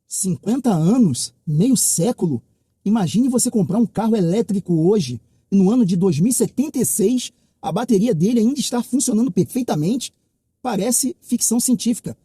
50 anos? Meio século? Imagine você comprar um carro elétrico hoje e no ano de 2076 a bateria dele ainda está funcionando perfeitamente. Parece ficção científica.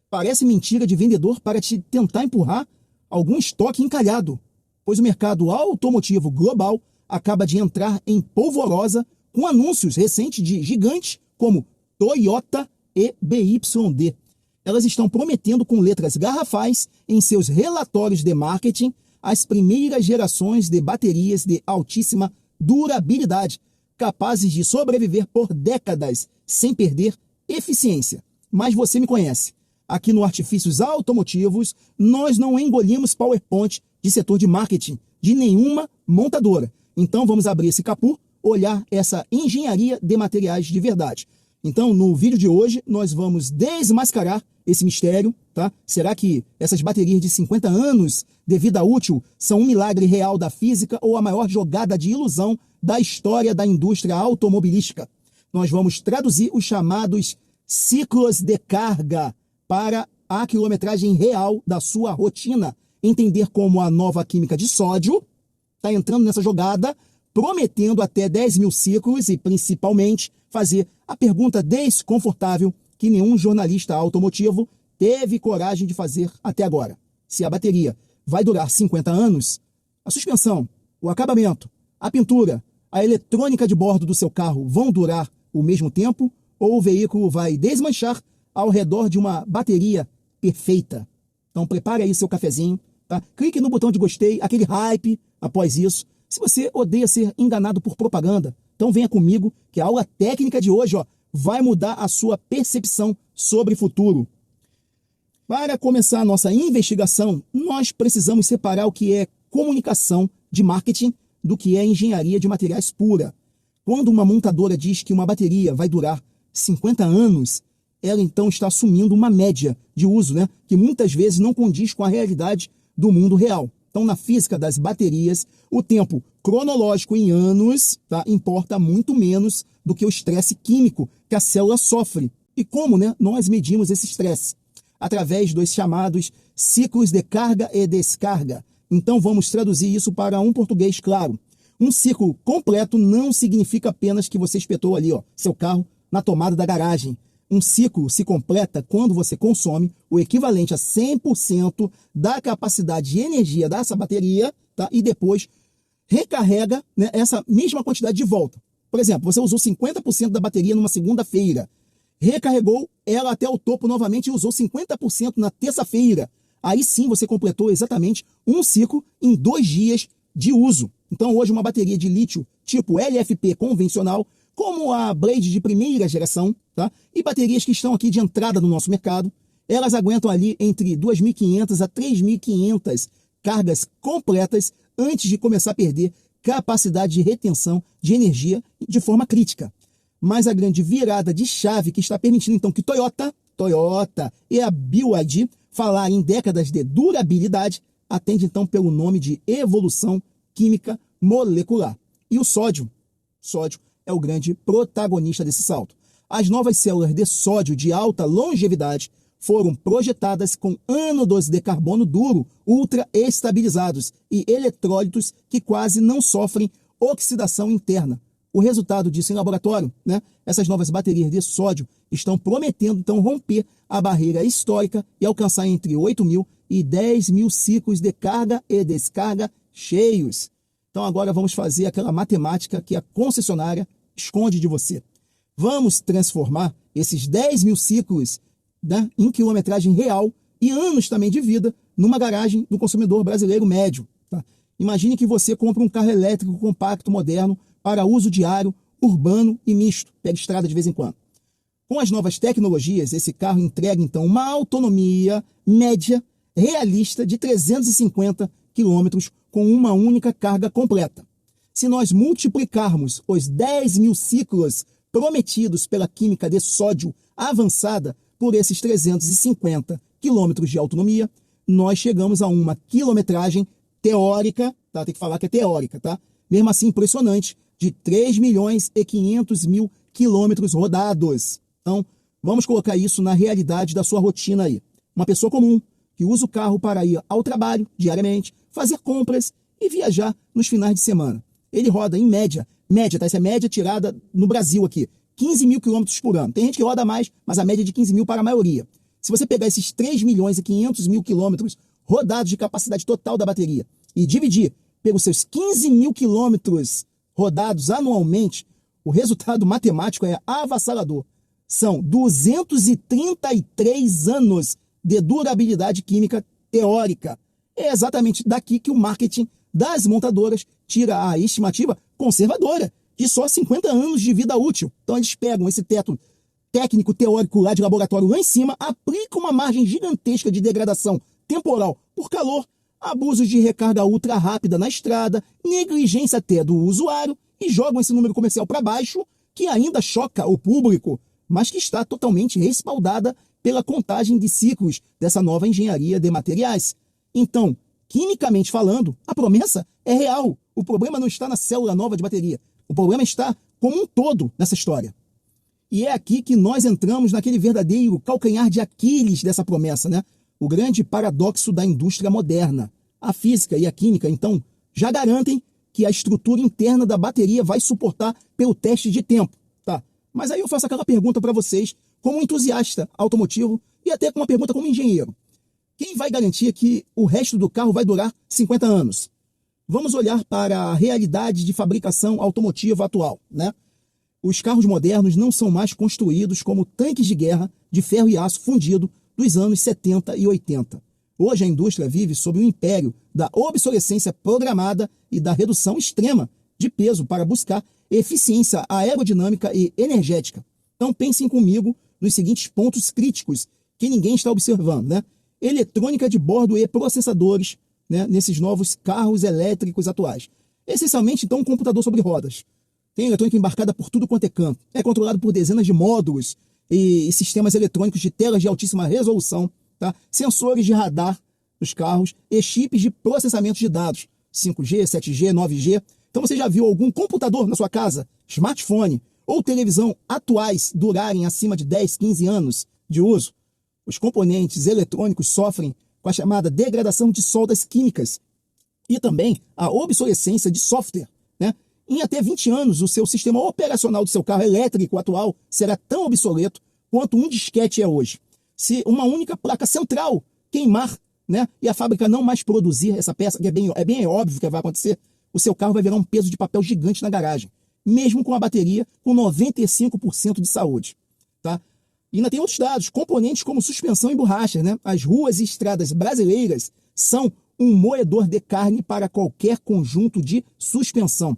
Parece mentira de vendedor para te tentar empurrar algum estoque encalhado, pois o mercado automotivo global acaba de entrar em polvorosa com anúncios recentes de gigantes como Toyota e BYD. Elas estão prometendo com letras garrafais em seus relatórios de marketing as primeiras gerações de baterias de altíssima durabilidade, capazes de sobreviver por décadas sem perder eficiência. Mas você me conhece. Aqui no Artifícios Automotivos, nós não engolimos PowerPoint de setor de marketing de nenhuma montadora. Então vamos abrir esse capô, olhar essa engenharia de materiais de verdade. Então, no vídeo de hoje, nós vamos desmascarar esse mistério, tá? Será que essas baterias de 50 anos de vida útil são um milagre real da física ou a maior jogada de ilusão da história da indústria automobilística? Nós vamos traduzir os chamados ciclos de carga para a quilometragem real da sua rotina, entender como a nova química de sódio está entrando nessa jogada, prometendo até 10 mil ciclos e, principalmente, fazer a pergunta desconfortável que nenhum jornalista automotivo teve coragem de fazer até agora. Se a bateria vai durar 50 anos, a suspensão, o acabamento, a pintura, a eletrônica de bordo do seu carro vão durar o mesmo tempo ou o veículo vai desmanchar ao redor de uma bateria perfeita? Então prepare aí seu cafezinho, tá? Clique no botão de gostei, aquele hype após isso. Se você odeia ser enganado por propaganda, então venha comigo que a aula técnica de hoje vai mudar a sua percepção sobre o futuro. Para começar a nossa investigação, nós precisamos separar o que é comunicação de marketing do que é engenharia de materiais pura. Quando uma montadora diz que uma bateria vai durar 50 anos, ela então está assumindo uma média de uso, que muitas vezes não condiz com a realidade do mundo real. Então, na física das baterias, o tempo cronológico em anos importa muito menos do que o estresse químico que a célula sofre. E como nós medimos esse estresse? Através dos chamados ciclos de carga e descarga. Então, vamos traduzir isso para um português claro. Um ciclo completo não significa apenas que você espetou ali seu carro na tomada da garagem. Um ciclo se completa quando você consome o equivalente a 100% da capacidade de energia dessa bateria, e depois recarrega essa mesma quantidade de volta. Por exemplo, você usou 50% da bateria numa segunda-feira, recarregou ela até o topo novamente e usou 50% na terça-feira. Aí sim você completou exatamente um ciclo em 2 dias de uso. Então hoje uma bateria de lítio tipo LFP convencional, como a Blade de primeira geração, e baterias que estão aqui de entrada no nosso mercado, elas aguentam ali entre 2.500 a 3.500 cargas completas antes de começar a perder capacidade de retenção de energia de forma crítica. Mas a grande virada de chave que está permitindo então que Toyota e a BYD falar em décadas de durabilidade atende então pelo nome de evolução química molecular. E o sódio é o grande protagonista desse salto. As novas células de sódio de alta longevidade foram projetadas com ânodos de carbono duro ultra estabilizados e eletrólitos que quase não sofrem oxidação interna. O resultado disso em laboratório, essas novas baterias de sódio estão prometendo então romper a barreira histórica e alcançar entre 8 mil e 10 mil ciclos de carga e descarga cheios. Então agora vamos fazer aquela matemática que a concessionária esconde de você. Vamos transformar esses 10 mil ciclos em quilometragem real e anos também de vida numa garagem do consumidor brasileiro médio. Imagine que você compra um carro elétrico compacto moderno para uso diário, urbano e misto. Pega estrada de vez em quando. Com as novas tecnologias, esse carro entrega então uma autonomia média realista de 350 quilômetros com uma única carga completa. Se nós multiplicarmos os 10 mil ciclos prometidos pela química de sódio avançada por esses 350 quilômetros de autonomia, nós chegamos a uma quilometragem teórica, tem que falar que é teórica, mesmo assim impressionante, de 3.500.000 quilômetros rodados. Então, vamos colocar isso na realidade da sua rotina aí. Uma pessoa comum, que usa o carro para ir ao trabalho diariamente, fazer compras e viajar nos finais de semana. Ele roda em média, tá? Essa é média tirada no Brasil aqui, 15 mil quilômetros por ano. Tem gente que roda mais, mas a média é de 15 mil para a maioria. Se você pegar esses 3 milhões e 500 mil quilômetros rodados de capacidade total da bateria e dividir pelos seus 15 mil quilômetros rodados anualmente, o resultado matemático é avassalador. São 233 anos de durabilidade química teórica. É exatamente daqui que o marketing das montadoras tira a estimativa conservadora de só 50 anos de vida útil. Então eles pegam esse teto técnico teórico lá de laboratório lá em cima, aplicam uma margem gigantesca de degradação temporal por calor, abusos de recarga ultra rápida na estrada, negligência até do usuário e jogam esse número comercial para baixo, que ainda choca o público, mas que está totalmente respaldada pela contagem de ciclos dessa nova engenharia de materiais. Então, quimicamente falando, a promessa é real. O problema não está na célula nova de bateria. O problema está como um todo nessa história. E é aqui que nós entramos naquele verdadeiro calcanhar de Aquiles dessa promessa, né? O grande paradoxo da indústria moderna. A física e a química, então, já garantem que a estrutura interna da bateria vai suportar pelo teste de tempo, tá? Mas aí eu faço aquela pergunta para vocês, como entusiasta automotivo e até com uma pergunta como engenheiro. Quem vai garantir que o resto do carro vai durar 50 anos? Vamos olhar para a realidade de fabricação automotiva atual, né? Os carros modernos não são mais construídos como tanques de guerra de ferro e aço fundido dos anos 70 e 80. Hoje a indústria vive sob o império da obsolescência programada e da redução extrema de peso para buscar eficiência aerodinâmica e energética. Então pensem comigo nos seguintes pontos críticos que ninguém está observando, né? Eletrônica de bordo e processadores, né, nesses novos carros elétricos atuais. Essencialmente, então, um computador sobre rodas. Tem eletrônica embarcada por tudo quanto é canto. É controlado por dezenas de módulos e sistemas eletrônicos de telas de altíssima resolução, tá? Sensores de radar nos carros e chips de processamento de dados, 5G, 7G, 9G. Então você já viu algum computador na sua casa, smartphone ou televisão atuais durarem acima de 10, 15 anos de uso? Os componentes eletrônicos sofrem com a chamada degradação de soldas químicas e também a obsolescência de software, né? Em até 20 anos, o seu sistema operacional do seu carro elétrico atual será tão obsoleto quanto um disquete é hoje. Se uma única placa central queimar, né, e a fábrica não mais produzir essa peça, que é bem óbvio que vai acontecer, o seu carro vai virar um peso de papel gigante na garagem, mesmo com a bateria com 95% de saúde, tá? E ainda tem outros dados, componentes como suspensão e borracha, né? As ruas e estradas brasileiras são um moedor de carne para qualquer conjunto de suspensão.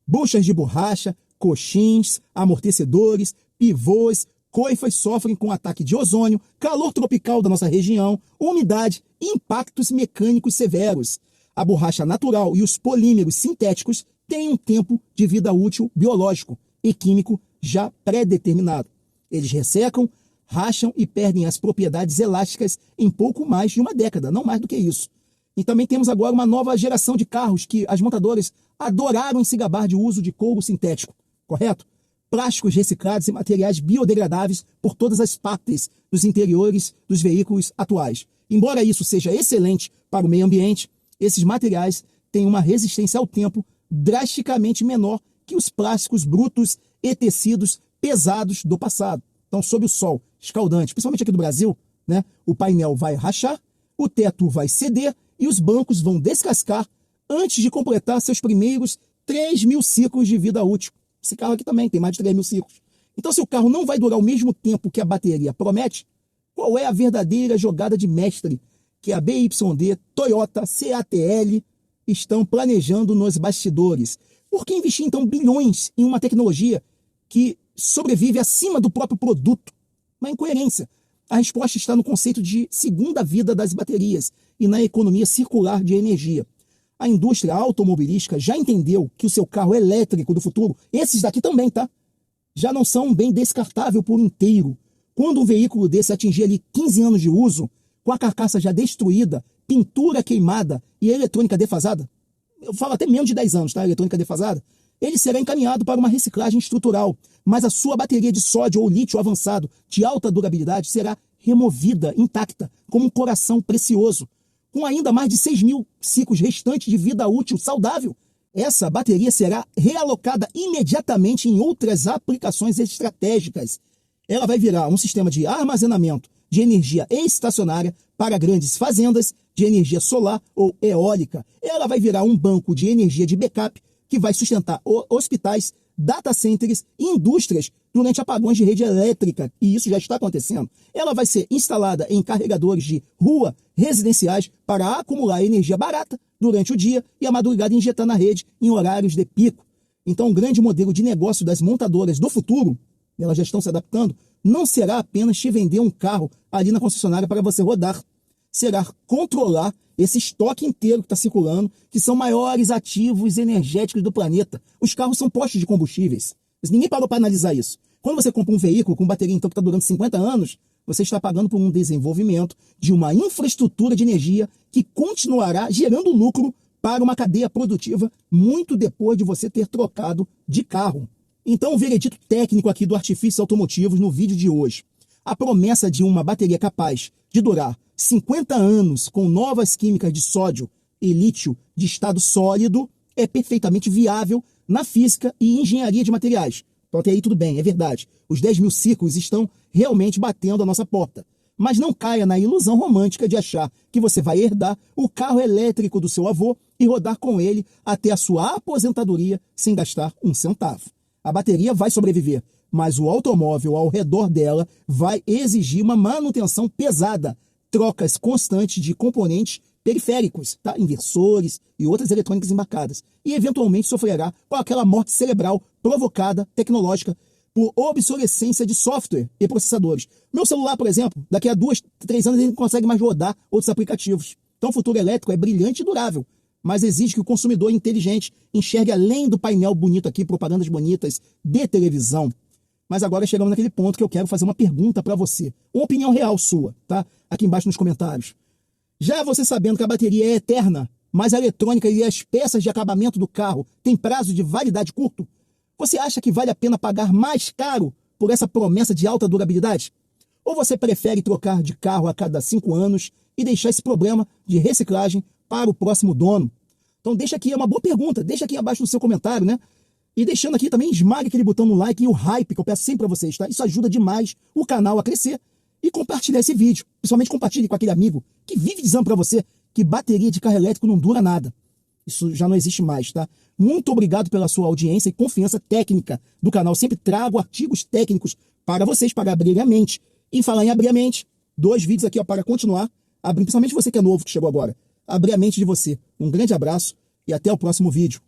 Buchas de borracha, coxins, amortecedores, pivôs, coifas sofrem com ataque de ozônio, calor tropical da nossa região, umidade e impactos mecânicos severos. A borracha natural e os polímeros sintéticos têm um tempo de vida útil biológico e químico já pré-determinado. Eles ressecam, racham e perdem as propriedades elásticas em pouco mais de uma década, não mais do que isso. E também temos agora uma nova geração de carros que as montadoras adoraram se gabar de uso de couro sintético, correto? Plásticos reciclados e materiais biodegradáveis por todas as partes dos interiores dos veículos atuais. Embora isso seja excelente para o meio ambiente, esses materiais têm uma resistência ao tempo drasticamente menor que os plásticos brutos e tecidos pesados do passado. Então, sob o sol escaldante, principalmente aqui do Brasil, né, o painel vai rachar, o teto vai ceder e os bancos vão descascar antes de completar seus primeiros 3.000 ciclos de vida útil. Esse carro aqui também tem mais de 3.000 ciclos. Então, se o carro não vai durar o mesmo tempo que a bateria promete, qual é a verdadeira jogada de mestre que a BYD, Toyota, CATL estão planejando nos bastidores? Por que investir, então, bilhões em uma tecnologia que sobrevive acima do próprio produto? Uma incoerência. A resposta está no conceito de segunda vida das baterias e na economia circular de energia. A indústria automobilística já entendeu que o seu carro elétrico do futuro, esses daqui também, tá? Já não são um bem descartável por inteiro. Quando um veículo desse atingir ali 15 anos de uso, com a carcaça já destruída, pintura queimada e eletrônica defasada, eu falo até menos de 10 anos, tá? Eletrônica defasada, ele será encaminhado para uma reciclagem estrutural, mas a sua bateria de sódio ou lítio avançado de alta durabilidade será removida intacta, como um coração precioso, com ainda mais de 6.000 ciclos restantes de vida útil saudável. Essa bateria será realocada imediatamente em outras aplicações estratégicas. Ela vai virar um sistema de armazenamento de energia estacionária para grandes fazendas de energia solar ou eólica. Ela vai virar um banco de energia de backup que vai sustentar hospitais, data centers e indústrias durante apagões de rede elétrica, e isso já está acontecendo. Ela vai ser instalada em carregadores de rua residenciais para acumular energia barata durante o dia e a madrugada injetar na rede em horários de pico. Então, um grande modelo de negócio das montadoras do futuro, elas já estão se adaptando, não será apenas te vender um carro ali na concessionária para você rodar. Será controlar esse estoque inteiro que está circulando, que são maiores ativos energéticos do planeta. Os carros são postos de combustíveis. Mas ninguém parou para analisar isso. Quando você compra um veículo com bateria então, que está durando 50 anos, você está pagando por um desenvolvimento de uma infraestrutura de energia que continuará gerando lucro para uma cadeia produtiva muito depois de você ter trocado de carro. Então, o veredito técnico aqui do Artifícios Automotivos no vídeo de hoje. A promessa de uma bateria capaz de durar 50 anos com novas químicas de sódio e lítio de estado sólido é perfeitamente viável na física e engenharia de materiais. Então até aí tudo bem, é verdade. Os 10.000 ciclos estão realmente batendo a nossa porta. Mas não caia na ilusão romântica de achar que você vai herdar o carro elétrico do seu avô e rodar com ele até a sua aposentadoria sem gastar um centavo. A bateria vai sobreviver, mas o automóvel ao redor dela vai exigir uma manutenção pesada, trocas constantes de componentes periféricos, tá? Inversores e outras eletrônicas embarcadas, e eventualmente sofrerá com aquela morte cerebral provocada, tecnológica, por obsolescência de software e processadores. Meu celular, por exemplo, daqui a 2, 3 anos ele não consegue mais rodar outros aplicativos. Então o futuro elétrico é brilhante e durável, mas exige que o consumidor inteligente enxergue além do painel bonito aqui, propagandas bonitas de televisão. Mas agora chegamos naquele ponto que eu quero fazer uma pergunta para você. Uma opinião real sua, tá? Aqui embaixo nos comentários. Já você sabendo que a bateria é eterna, mas a eletrônica e as peças de acabamento do carro têm prazo de validade curto, você acha que vale a pena pagar mais caro por essa promessa de alta durabilidade? Ou você prefere trocar de carro a cada 5 anos e deixar esse problema de reciclagem para o próximo dono? Então deixa aqui, é uma boa pergunta, deixa aqui abaixo no seu comentário, né? E deixando aqui também, esmague aquele botão no like e o hype que eu peço sempre para vocês, tá? Isso ajuda demais o canal a crescer. E compartilhar esse vídeo. Principalmente compartilhe com aquele amigo que vive dizendo para você que bateria de carro elétrico não dura nada. Isso já não existe mais, tá? Muito obrigado pela sua audiência e confiança técnica do canal. Sempre trago artigos técnicos para vocês, para abrir a mente. E falar em abrir a mente, 2 vídeos aqui ó, para continuar, principalmente você que é novo, que chegou agora. Abrir a mente de você. Um grande abraço e até o próximo vídeo.